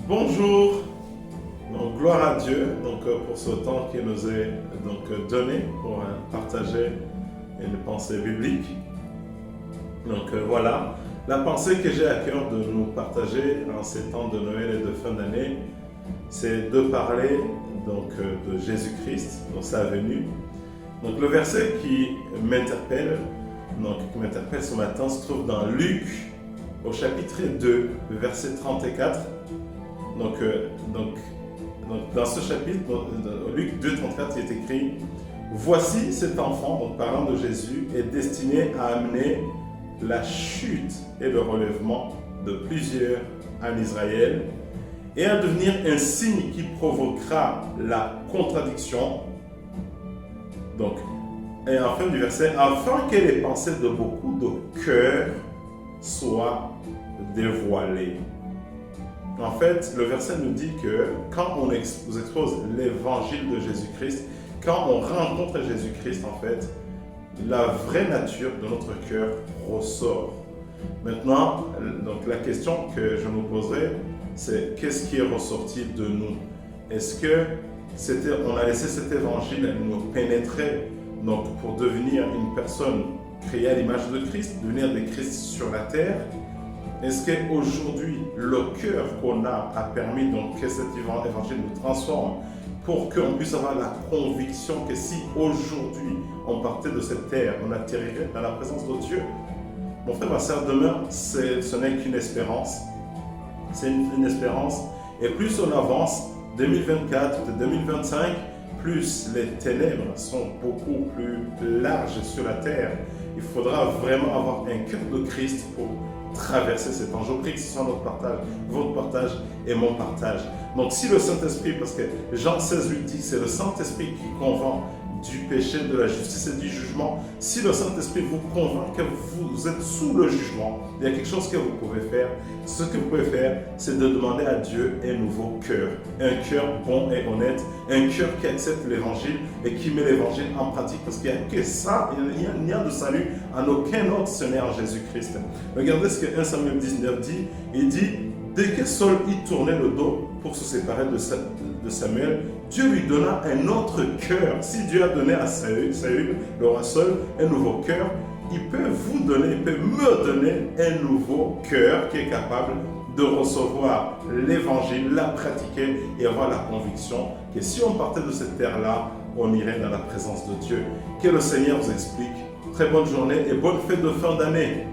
Bonjour, donc gloire à Dieu pour ce temps qu'il nous est donné pour partager une pensée biblique. Voilà, la pensée que j'ai à cœur de nous partager en ces temps de Noël et de fin d'année, c'est de parler de Jésus-Christ, dans sa venue. Donc le verset qui m'interpelle ce matin se trouve dans Luc au chapitre 2, verset 34. Dans ce chapitre, Luc 2, 34, il est écrit « Voici cet enfant, donc parlant de Jésus, est destiné à amener la chute et le relèvement de plusieurs en Israël et à devenir un signe qui provoquera la contradiction. » Et en fin du verset, afin que les pensées de beaucoup de cœurs soient dévoilées. En fait, le verset nous dit que quand on expose l'évangile de Jésus-Christ, quand on rencontre Jésus-Christ, en fait, la vraie nature de notre cœur ressort. Maintenant, la question que je nous poserai, c'est qu'est-ce qui est ressorti de nous? Est-ce que on a laissé cet évangile nous pénétrer pour devenir une personne créée à l'image de Christ, devenir des Christ sur la terre? Est-ce qu'aujourd'hui, le cœur qu'on a permis que cet évangile nous transforme pour qu'on puisse avoir la conviction que si aujourd'hui on partait de cette terre, on atterrirait dans la présence de Dieu? Mon frère, ma soeur, demain, ce n'est qu'une espérance. C'est une espérance. Et plus on avance, 2024, 2025, plus les ténèbres sont beaucoup plus larges sur la terre. Il faudra vraiment avoir un cœur de Christ pour traverser ces temps. Je prie que ce soit notre partage, votre partage et mon partage. Donc si le Saint-Esprit, parce que Jean 16, 8 dit que c'est le Saint-Esprit qui convainc du péché, de la justice et du jugement, si le Saint-Esprit vous convainc que vous êtes sous le jugement, il y a quelque chose que vous pouvez faire. Ce que vous pouvez faire, c'est de demander à Dieu un nouveau cœur. Un cœur bon et honnête, un cœur qui accepte l'évangile et qui met l'évangile en pratique, parce qu'il n'y a que ça, il n'y a de salut en aucun autre, ce n'est en Jésus-Christ. Regardez ce que 1 Samuel 19 dit. Il dit, dès que Saul y tournait le dos pour se séparer de Samuel, Dieu lui donna un autre cœur. Si Dieu a donné à Saül, le roi Saul, un nouveau cœur, il peut vous donner, il peut me donner un nouveau cœur qui est capable de recevoir l'évangile, la pratiquer et avoir la conviction que si on partait de cette terre-là, on irait dans la présence de Dieu. Que le Seigneur vous explique. Très bonne journée et bonne fête de fin d'année.